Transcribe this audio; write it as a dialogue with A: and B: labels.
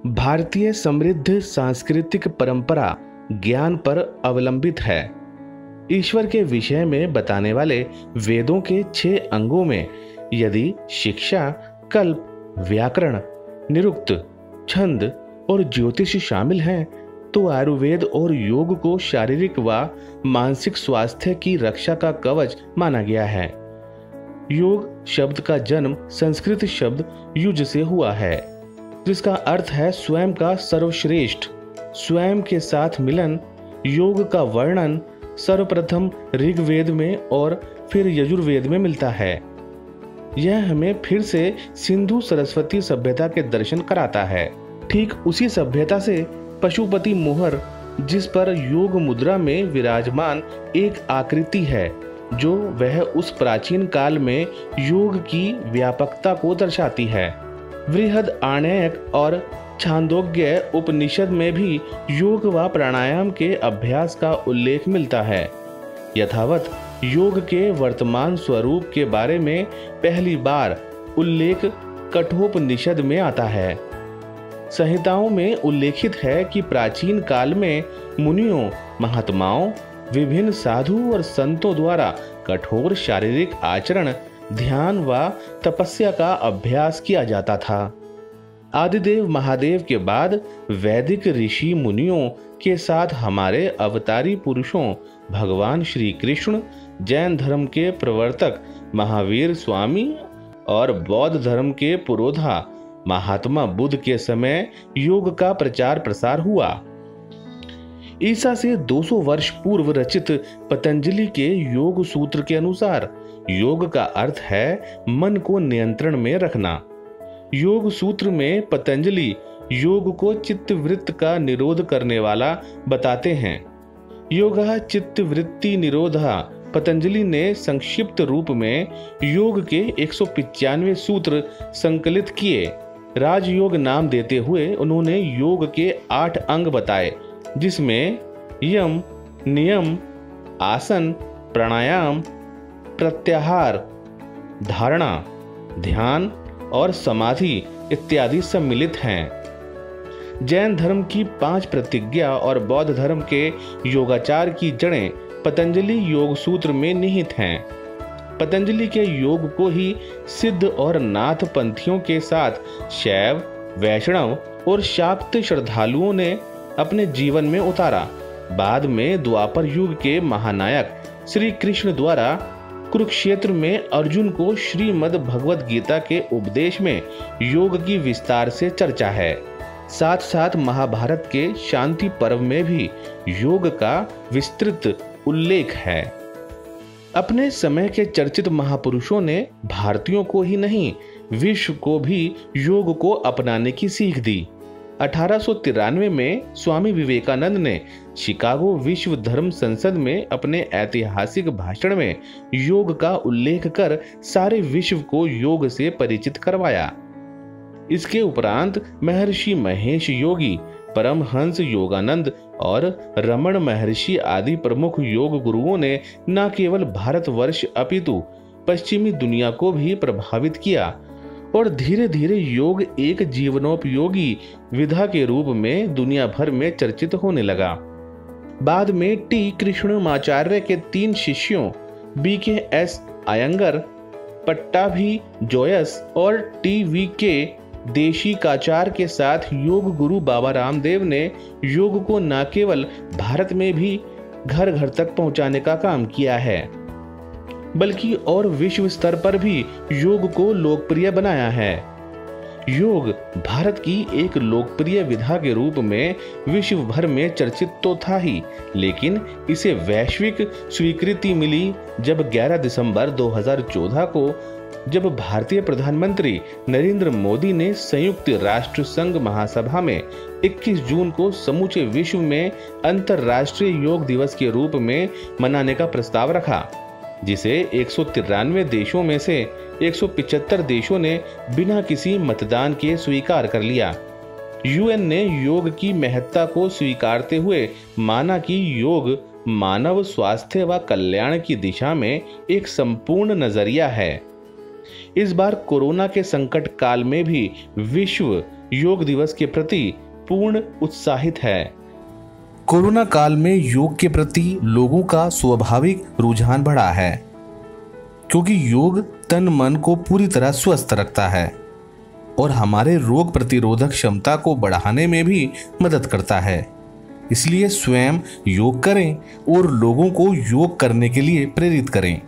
A: भारतीय समृद्ध सांस्कृतिक परंपरा ज्ञान पर अवलंबित है। ईश्वर के विषय में बताने वाले वेदों के 6 अंगों में यदि शिक्षा, कल्प, व्याकरण, निरुक्त, छंद और ज्योतिष शामिल हैं, तो आयुर्वेद और योग को शारीरिक व मानसिक स्वास्थ्य की रक्षा का कवच माना गया है। योग शब्द का जन्म संस्कृत शब्द युज से हुआ है, जिसका अर्थ है स्वयं का सर्वश्रेष्ठ। स्वयं के साथ मिलन। योग का वर्णन सर्वप्रथम ऋग्वेद में और फिर यजुर्वेद में मिलता है। यह हमें फिर से सिंधु सरस्वती सभ्यता के दर्शन कराता है। ठीक उसी सभ्यता से पशुपति मोहर, जिस पर योग मुद्रा में विराजमान एक आकृति है, जो वह उस प्राचीन काल में योग की व्यापकता को दर्शाती है। बृहद आर्ण्यक और छांदोग्य उपनिषद में भी योग व प्राणायाम के अभ्यास का उल्लेख मिलता है। यथावत योग के वर्तमान स्वरूप के बारे में पहली बार उल्लेख कठोपनिषद में आता है। संहिताओं में उल्लेखित है कि प्राचीन काल में मुनियों, महात्माओं, विभिन्न साधु और संतों द्वारा कठोर शारीरिक आचरण, ध्यान व तपस्या का अभ्यास किया जाता था। आदिदेव महादेव के बाद वैदिक ऋषि मुनियों के साथ हमारे अवतारी पुरुषों भगवान श्री कृष्ण, जैन धर्म के प्रवर्तक महावीर स्वामी और बौद्ध धर्म के पुरोधा महात्मा बुद्ध के समय योग का प्रचार प्रसार हुआ। ईसा से 200 वर्ष पूर्व रचित पतंजलि के योग सूत्र के अनुसार योग का अर्थ है मन को नियंत्रण में रखना। योग सूत्र में पतंजलि योग को चित्तवृत्ति का निरोध करने वाला बताते हैं। योगः चित्तवृत्ति निरोधः पतंजलि ने संक्षिप्त रूप में योग के 195 सूत्र संकलित किए। राजयोग नाम देते हुए उन्होंने योग के 8 अंग बताए, जिसमें यम, नियम, आसन, प्राणायाम, प्रत्याहार, धारणा, ध्यान और समाधि इत्यादि सम्मिलित हैं। जैन धर्म की 5 प्रतिज्ञा और बौद्ध धर्म के योगाचार की जड़ें पतंजलि योग सूत्र में निहित हैं। पतंजलि के योग को ही सिद्ध और नाथ पंथियों के साथ शैव, वैष्णव और शाक्त श्रद्धालुओं ने अपने जीवन में उतारा। बाद में द्वापर युग के महानायक श्री कृष्ण द्वारा कुरुक्षेत्र में अर्जुन को श्रीमद् भगवद गीता के उपदेश में योग की विस्तार से चर्चा है। साथ साथ महाभारत के शांति पर्व में भी योग का विस्तृत उल्लेख है। अपने समय के चर्चित महापुरुषों ने भारतीयों को ही नहीं, विश्व को भी योग को अपनाने की सीख दी। 1893 में स्वामी विवेकानंद ने शिकागो विश्व धर्म संसद में अपने ऐतिहासिक भाषण में योग का उल्लेख कर सारे विश्व को योग से परिचित करवाया। इसके उपरांत महर्षि महेश योगी, परमहंस योगानंद और रमण महर्षि आदि प्रमुख योग गुरुओं ने न केवल भारतवर्ष अपितु पश्चिमी दुनिया को भी प्रभावित किया और धीरे धीरे योग एक जीवनोपयोगी विधा के रूप में दुनिया भर में चर्चित होने लगा। बाद में टी कृष्णमाचार्य के 3 शिष्यों BKS अयंगर, पट्टाभी जोयस और TVK देशिकाचार्य के साथ योग गुरु बाबा रामदेव ने योग को न केवल भारत में भी घर घर तक पहुंचाने का काम किया है, बल्कि और विश्व स्तर पर भी योग को लोकप्रिय बनाया है। योग भारत की एक लोकप्रिय विधा के रूप में विश्व भर में चर्चित तो था ही, लेकिन इसे वैश्विक स्वीकृति मिली जब 11 दिसंबर 2014 को जब भारतीय प्रधानमंत्री नरेंद्र मोदी ने संयुक्त राष्ट्र संघ महासभा में 21 जून को समूचे विश्व में अंतर्राष्ट्रीय योग दिवस के रूप में मनाने का प्रस्ताव रखा, जिसे 193 देशों में से 175 देशों ने बिना किसी मतदान के स्वीकार कर लिया। यूएन ने योग की महत्ता को स्वीकारते हुए माना कि योग मानव स्वास्थ्य व कल्याण की दिशा में एक संपूर्ण नजरिया है। इस बार कोरोना के संकट काल में भी विश्व योग दिवस के प्रति पूर्ण उत्साहित है। कोरोना काल में योग के प्रति लोगों का स्वाभाविक रुझान बढ़ा है, क्योंकि योग तन मन को पूरी तरह स्वस्थ रखता है और हमारे रोग प्रतिरोधक क्षमता को बढ़ाने में भी मदद करता है। इसलिए स्वयं योग करें और लोगों को योग करने के लिए प्रेरित करें।